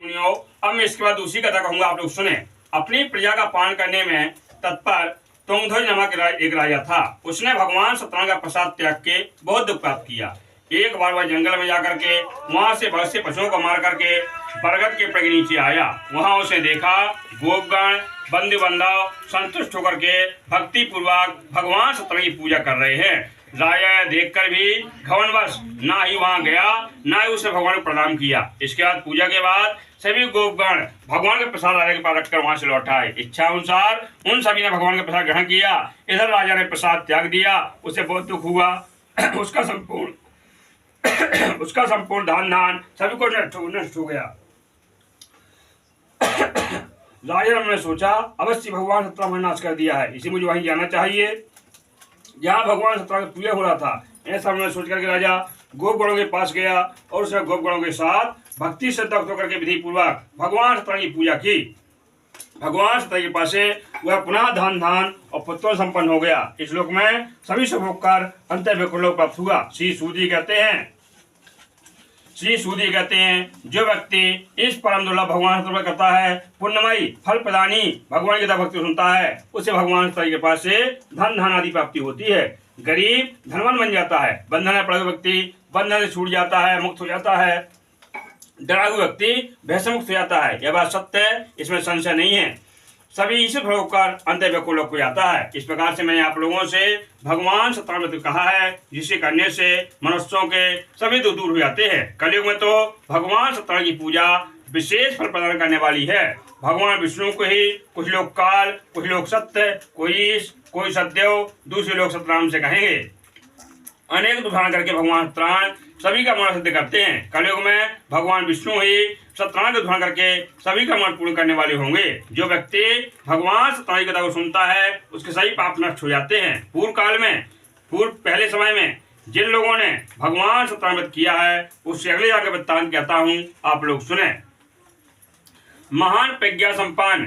सुनियो। अब मैं इसके बाद दूसरी कथा कहूंगा, आप लोग सुने। अपनी प्रजा का पालन करने में तत्पर तुंगध्वज नामक एक राजा था। उसने भगवान सत्यनारायण का प्रसाद त्याग के बहुत दुख प्राप्त किया। एक बार वह जंगल में जाकर के वहां से बहुत से पशुओं को मार करके बरगद के पेड़ के नीचे आया। वहां उसे देखा गोपगण बंधु बांधव संतुष्ट होकर के भक्ति पूर्वक भगवान सत्यनारायण की पूजा कर रहे हैं। राजा देखकर भी घमंडवश ना ही वहां गया, ना ही उसने भगवान को प्रणाम किया। इसके बाद पूजा के बाद सभी गोपगण भगवान के प्रसाद राजा के पास रखकर वहां से लौट आए। इच्छा अनुसार उन सभी ने भगवान का प्रसाद ग्रहण किया। इधर राजा ने प्रसाद त्याग दिया। उसे बहुत दुख हुआ। उसका संपूर्ण धान सभी को नष्ट हो गया। राजा ने सोचा अवश्य भगवान सत्यनारायण नाश कर दिया है, इसी मुझे वहीं जाना चाहिए जहाँ भगवान सत्यनारायण पूजा हो रहा था। ऐसा उन्होंने सोच करके राजा गोपगणों के पास गया और उसने गोपगणों के साथ भक्ति श्रद्धा होकर के विधि पूर्वक भगवान सत्यनारायण की पूजा की। भगवान सत्यनारायण के पास से वह पुनः धान और पुत्र संपन्न हो गया। इस लोक में सभी शुभ होकर अंत लोक प्राप्त हुआ। श्री सूदी कहते हैं जो व्यक्ति इस परम दुर्लभ भगवान सत्यनारायण करता है, पुण्यमयी फल प्रदानी भगवान की भक्ति सुनता है, उसे भगवान सत्यनारायण के पास से धन आदि प्राप्ति होती है। गरीब धनवान बन जाता है, बंधन में पड़ा व्यक्ति बंधन से छूट जाता है, मुक्त हो जाता है, डराहु व्यक्ति भय से मुक्त हो जाता है। यह बात सत्य है, इसमें संशय नहीं है। सभी ईश्वर भोग कर अंत लोक को जाता है। इस प्रकार से मैंने आप लोगों से भगवान सत्यनारायण कहा है, जिसे करने से मनुष्यों के सभी दुख दूर हो जाते हैं। कलयुग में तो भगवान सत्यनारायण की पूजा विशेष फल प्रदान करने वाली है। भगवान विष्णु को ही कुछ लोग काल, कुछ लोग सत्य, कोई सत्यदेव, दूसरे लोग सत्यनाम से कहेंगे। अनेक उदाहरण करके भगवान सत्यनारायण सभी का मन सिद्ध करते हैं। कलयुग में भगवान विष्णु ही सत्यनारायण का उदाहरण करके सभी का मन पूर्ण करने वाले होंगे। जो व्यक्ति भगवान सत्यनारायण की कथा को सुनता है उसके सभी पाप नष्ट हो जाते हैं। पहले समय में जिन लोगों ने भगवान सत्यनारायण किया है उससे अगले जाकर वृत्तांत कहता हूँ, आप लोग सुने। महान प्रज्ञा संपन्न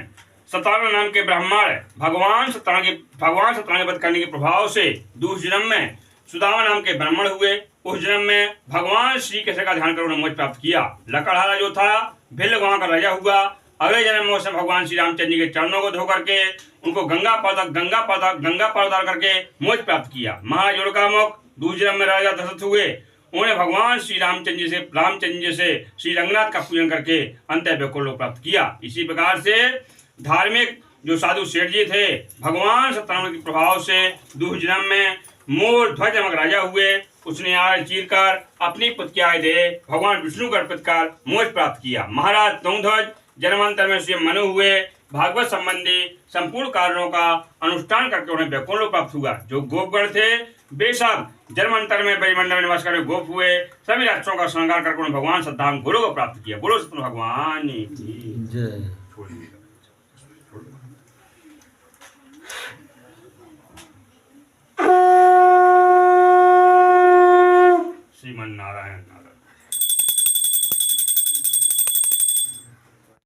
सत्यनारायण नाम के ब्राह्मण भगवान सत्यनारायण वध करने के प्रभाव से दूसरे जन्म में सुदामा नाम के ब्राह्मण हुए। उस जन्म में भगवान श्री कृष्ण का ध्यान कर उन्होंने मोक्ष प्राप्त किया। लकड़हारा जो था भिल्ल गांव का राजा हुआ। अगले जन्म में उसने भगवान श्री रामचंद्र जी के चरणों को धो करके उनको गंगा पार उतार करके मोक्ष प्राप्त किया। महाराज योड़कामुख दूसरे जन्म में राजा दशरथ हुए। उन्होंने भगवान श्री रामचंद्र जी से श्री रंगनाथ का पूजन करके अंत लोक प्राप्त किया। इसी प्रकार से धार्मिक जो साधु सेठ जी थे भगवान सत्यनारायण के प्रभाव से दूसरे जन्म में मोर ध्वज नामक राजा हुए। उसने आय चीर कर अपनी पुत्र की आय दे भगवान विष्णु को अर्पित कर मोक्ष प्राप्त किया। महाराज तुंगध्वज जन्मांतर में स्वयं मनु हुए। भागवत संबंधी संपूर्ण कारणों का अनुष्ठान करके उन्हें वैकुंठ लोक प्राप्त हुआ। जो गोपगण थे वे सब जन्मांतर में ब्रह्मंडल में निवास करके गोप हुए। सभी राष्ट्रों का श्रृंगार करके उन्हें भगवान सद्धाम गुरु को प्राप्त किया। बोलो सत्य भगवान की जय।